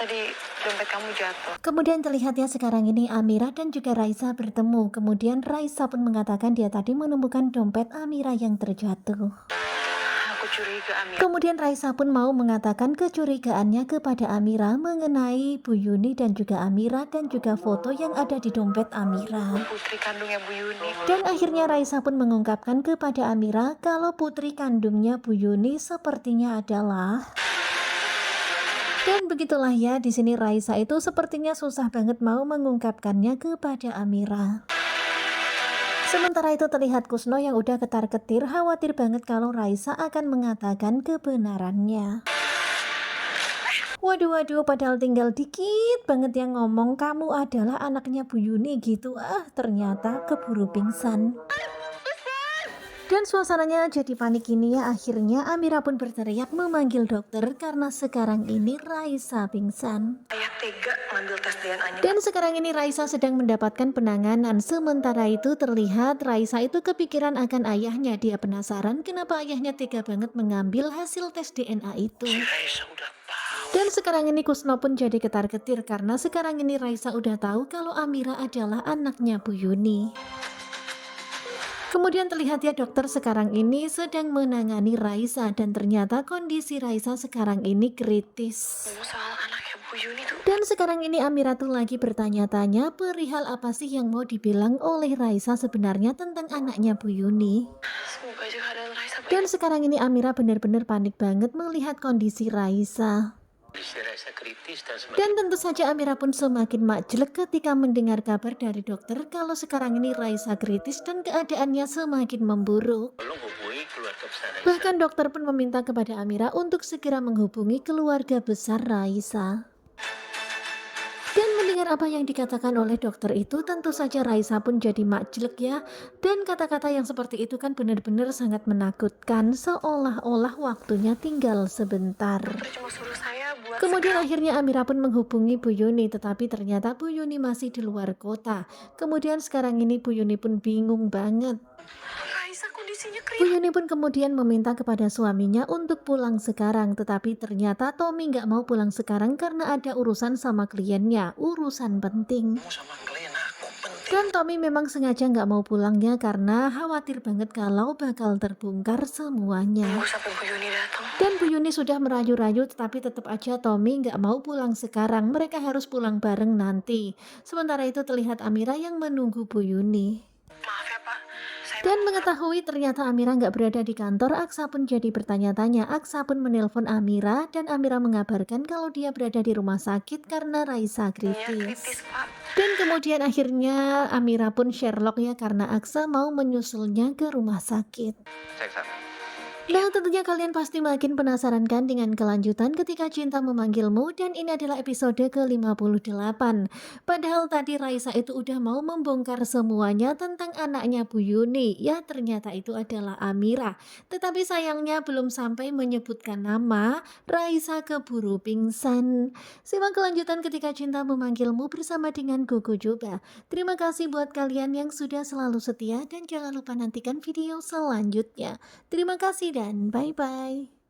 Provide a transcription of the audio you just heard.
tadi dompet kamu jatuh. Kemudian terlihat ya sekarang ini Amira dan juga Raisa bertemu. Kemudian Raisa pun mengatakan dia tadi menemukan dompet Amira yang terjatuh. Aku curiga Amira. Kemudian Raisa pun mau mengatakan kecurigaannya kepada Amira mengenai Bu Yuni dan juga Amira dan juga foto yang ada di dompet Amira. Putri kandungnya Bu Yuni. Dan akhirnya Raisa pun mengungkapkan kepada Amira kalau putri kandungnya Bu Yuni sepertinya adalah. Dan begitulah ya, di sini Raisa itu sepertinya susah banget mau mengungkapkannya kepada Amira. Sementara itu terlihat Kusno yang udah ketar-ketir khawatir banget kalau Raisa akan mengatakan kebenarannya. Waduh, padahal tinggal dikit banget yang ngomong kamu adalah anaknya Bu Yuni gitu. Ternyata keburu pingsan. Dan suasananya jadi panik ini ya. Akhirnya Amira pun berteriak memanggil dokter karena sekarang ini Raisa pingsan. Ayah tega ngambil tes DNA-nya. Dan sekarang ini Raisa sedang mendapatkan penanganan. Sementara itu terlihat Raisa itu kepikiran akan ayahnya. Dia penasaran kenapa ayahnya tega banget mengambil hasil tes DNA itu. Raisa udah tahu. Dan sekarang ini Kusno pun jadi ketar-ketir karena sekarang ini Raisa udah tahu kalau Amira adalah anaknya Bu Yuni. Kemudian terlihat ya dokter sekarang ini sedang menangani Raisa dan ternyata kondisi Raisa sekarang ini kritis. Soal anaknya Bu Yuni tuh. Dan sekarang ini Amira tuh lagi bertanya-tanya perihal apa sih yang mau dibilang oleh Raisa sebenarnya tentang anaknya Bu Yuni. Semoga aja keadaan Raisa baik. Dan sekarang ini Amira benar-benar panik banget melihat kondisi Raisa. Kondisi Raisa kritis dan Dan tentu saja Amira pun semakin makjelek ketika mendengar kabar dari dokter kalau sekarang ini Raisa kritis dan keadaannya semakin memburuk. belum hubungi keluarga besar Raisa. Bahkan dokter pun meminta kepada Amira untuk segera menghubungi keluarga besar Raisa. Dan mendengar apa yang dikatakan oleh dokter itu, tentu saja Raisa pun jadi makjelek ya. Dan kata-kata yang seperti itu kan benar-benar sangat menakutkan, seolah-olah waktunya tinggal sebentar. Cuma suruh saya buat Kemudian akhirnya Amira pun menghubungi Bu Yuni, tetapi ternyata Bu Yuni masih di luar kota. Kemudian sekarang ini Bu Yuni pun bingung banget. Raisa kondisinya Bu Yuni pun kemudian meminta kepada suaminya untuk pulang sekarang, tetapi ternyata Tommy nggak mau pulang sekarang karena ada urusan sama kliennya, urusan penting. sama klien aku penting. Dan Tommy memang sengaja nggak mau pulangnya karena khawatir banget kalau bakal terbongkar semuanya. Sampai Bu Yuni datang. Dan Bu Yuni sudah merayu-rayu tetapi tetap aja Tommy nggak mau pulang sekarang, mereka harus pulang bareng nanti. Sementara itu terlihat Amira yang menunggu Bu Yuni. Maaf ya Pak. Dan mengetahui ternyata Amira nggak berada di kantor, Aksa pun jadi bertanya-tanya. Aksa pun menelpon Amira dan Amira mengabarkan kalau dia berada di rumah sakit karena Raisa kritis. Pak. Dan kemudian akhirnya Amira pun Sherlock ya karena Aksa mau menyusulnya ke rumah sakit. Cek sana. Nah tentunya kalian pasti makin penasaran kan dengan kelanjutan ketika cinta memanggilmu, dan ini adalah episode ke-58. Padahal tadi Raisa itu udah mau membongkar semuanya tentang anaknya Bu Yuni. Ya ternyata itu adalah Amira. Tetapi sayangnya belum sampai menyebutkan nama, Raisa keburu pingsan. Simak kelanjutan ketika cinta memanggilmu bersama dengan Gogo Joba. Terima kasih buat kalian yang sudah selalu setia dan jangan lupa nantikan video selanjutnya. Terima kasih dan bye-bye.